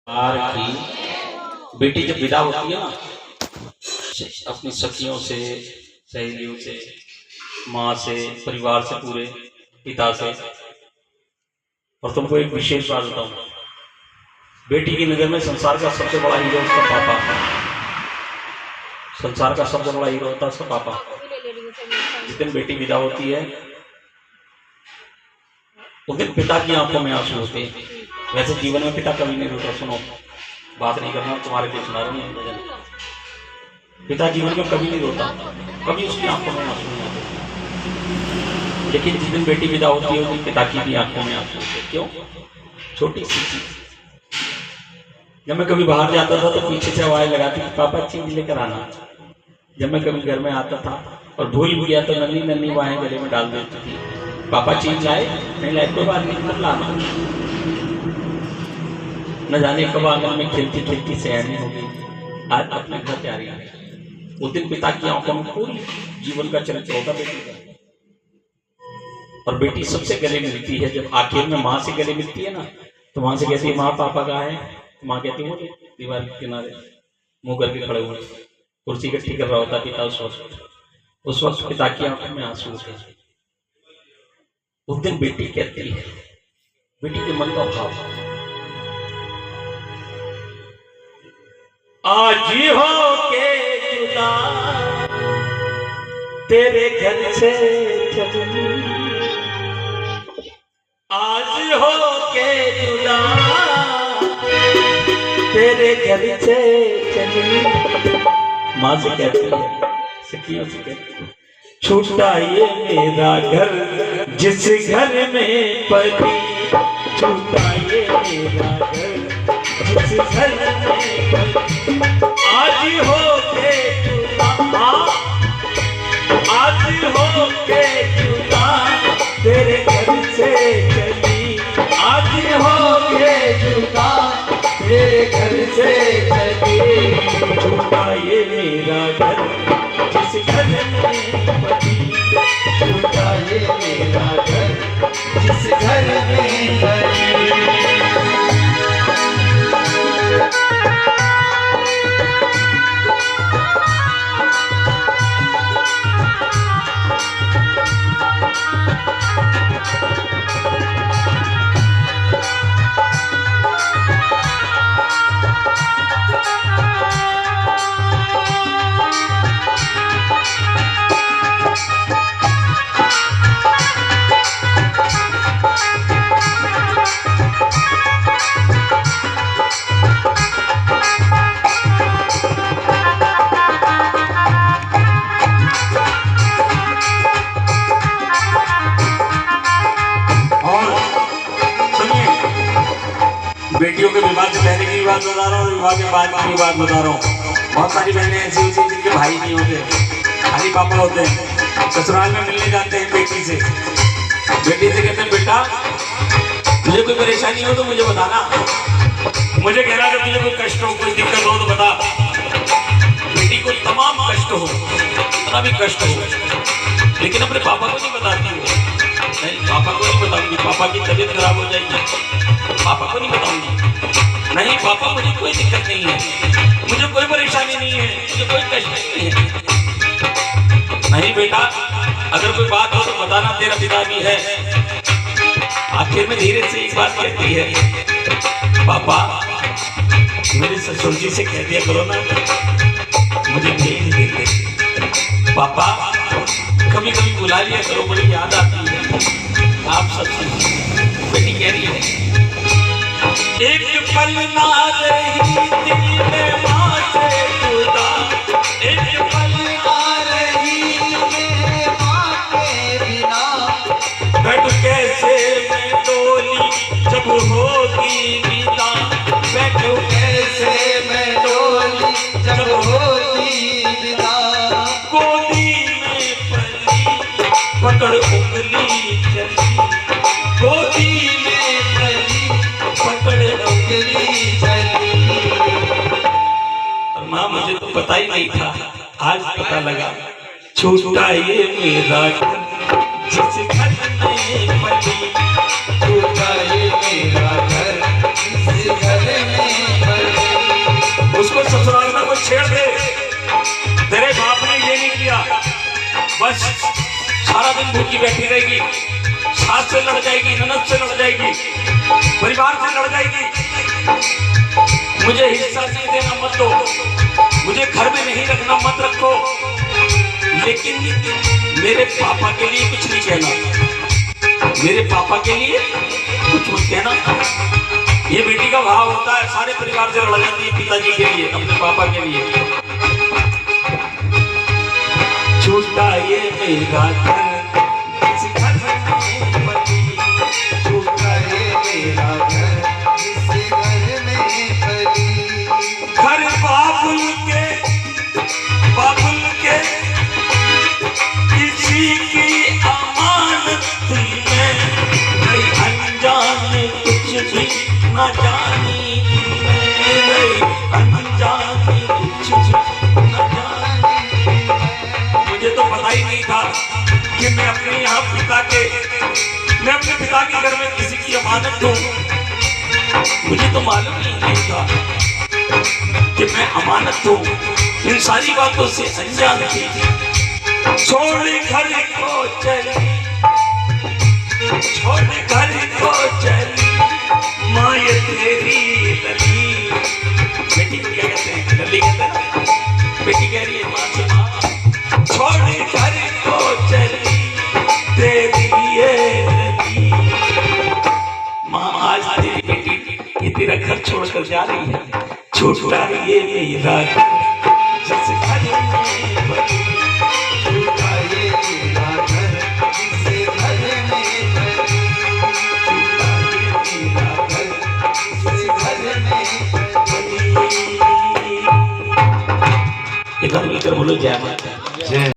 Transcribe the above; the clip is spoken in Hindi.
की बेटी जब विदा होती है ना अपनी सखियों से, सहेलियों से, माँ से, परिवार से, पूरे पिता से। और तुमको एक विशेष बात बताऊं, बेटी की नजर में संसार का सबसे बड़ा हीरो उसका पापा। संसार का सबसे बड़ा हीरो होता है उसका पापा। जिस दिन बेटी विदा होती है उस दिन पिता की आंखों में आंसू होते हैं। वैसे जीवन में पिता कभी नहीं रोता। सुनो, बात नहीं करना, तुम्हारे लिए सुना रहा हूँ। पिता जीवन में कभी नहीं रोता, कभी उसकी आंखों में आंसू नहीं आते। लेकिन जिस दिन बेटी विदा होती है उस दिन पिता की भी आंखों में आंसू होते। क्यों? छोटी सी चीज। जब मैं कभी बाहर जाता था तो पीछे से आवाज लगाती थी, पापा चीज लेकर आना। जब मैं कभी घर में आता था और भूल भी गया तो नन्ही नन्ही बाहें गले में डाल देती थी, पापा चीज लाए? नहीं लाए, कोई बात नहीं, मत लाना। न जाने कब आंगन में खेलती खेलती सयानी हो गई, आज अपने घर जा रही है। उस दिन पिता की आंखों में पूरी जीवन का चरित्र होगा बेटी का। और बेटी सबसे गले मिलती है जब आखिर में माँ से गले मिलती है ना, तो माँ से कहती है माँ पापा कहाँ है? तो माँ कहती है दीवार के किनारे मुंह करके खड़े हुए, कुर्सी इकट्ठी कर रहा होता पिता। उस वक्त पिता की आंखों में आंसू होते हैं। उस दिन बेटी कहती है, बेटी के मन का भाव, आज हो के जुदा तेरे घर से चली, आज हो के जुदा तेरे घर से चली। माँ से कहती है, सखियों से कहती है, छूटा ये मेरा घर जिस घर में पली, छूटा ये मेरा घर जिस घर में पली। आज हो के जुदा, आज हो के जुदा तेरे घर से चली, आज हो के जुदा तेरे घर से चली। छूटा ये मेरा घर जिस घर में पली, छूटा ये मेरा घर जिस घर में पली। बेटियों के विवाह से पहले की बात बता रहा हूँ, विवाह के बाद की बात बता रहा हूँ। बहुत सारी बहनें ऐसी होती हैं जिनके भाई नहीं होते, खाली पापा होते हैं। ससुराल में मिलने जाते हैं बेटी से, बेटी से कहते हैं बेटा तुझे कोई परेशानी हो तो मुझे बताना, मुझे कहना कि तुझे कोई कष्ट हो, कोई दिक्कत हो तो बता। बेटी को तमाम कष्ट हो, कितना भी कष्ट हो, लेकिन अपने पापा को नहीं बताती हो। नहीं, पापा को नहीं बताऊंगी, पापा की तबीयत खराब हो जाएगी, पापा को नहीं बताऊंगी। नहीं पापा मुझे कोई दिक्कत नहीं है, मुझे कोई परेशानी नहीं है, मुझे कोई कष्ट नहीं है। नहीं बेटा, अगर कोई बात हो तो बताना, तेरा पिता भी है। आखिर में धीरे से एक बात कहती है, पापा मेरे ससुर जी से कह दिया करो ना मुझे भेज देते। पापा कभी कभी बुला लिया करो, बड़ी याद आती है आप सबसे। बेटी कह रही है, एक पल ना रही दिल में माँ से जुदा, एक पल ना रही दिल माँ के बिना, बैठ कैसे मैं डोली जब होगी विदा, बैठ कैसे मैं डोली जब होगी विदा। गोदी में पली पकड़ उंगली चली, गोदी में पली पकड़ उंगली चली। और माँ मुझे तो पता ही नहीं था, आज पता लगा। छूटा ये मेरा घर जिस घर में पली, छूटा ये मेरा घर जिस घर में बस सारा दिन भूखी बैठी रहेगी, सास से लड़ जाएगी, ननद से लड़ जाएगी, परिवार से लड़ जाएगी। मुझे हिस्सा नहीं देना मत दो, मुझे घर में नहीं रखना मत रखो, लेकिन मेरे पापा के लिए कुछ नहीं कहना, मेरे पापा के लिए कुछ मत कहना। ये बेटी का भाव होता है, सारे परिवार से लड़ जाती है पिताजी के लिए, अपने पापा के लिए। छूटा ये मेरा घर, इस घर में पली, छूटा ये मेरा घर, इस घर में पली। घर बाबुल के किसी की अमानत थी मैं, नहीं अनजान कुछ भी न जानी थी मैं, अनजान कुछ भी न जानी। मुझे तो पता ही नहीं था कि मैं अपने यहाँ मैं अपने पिता के घर में किसी की अमानत हूँ। मुझे तो मालूम ही नहीं था कि मैं अमानत हूँ, इन सारी बातों से अनजान थी। छोड़ घर को चली, छोड़ घर को चली, माँ ये तेरी लली। बेटी को क्या कहते हैं? लली कहते हैं ना। बेटी कह रही है माँ से, माँ छोड़ घर को चली, तेरी ये लली। माँ आज तेरी बेटी ये तेरा घर छोड़कर जा रही है, छूटा ये मेरा घर, जिस घर में बनी, छूटा ये मेरा घर, जिस घर में बनी, छूटा ये मेरा घर, जिस घर में बनी। इधर मिलकर बोलो जय माता।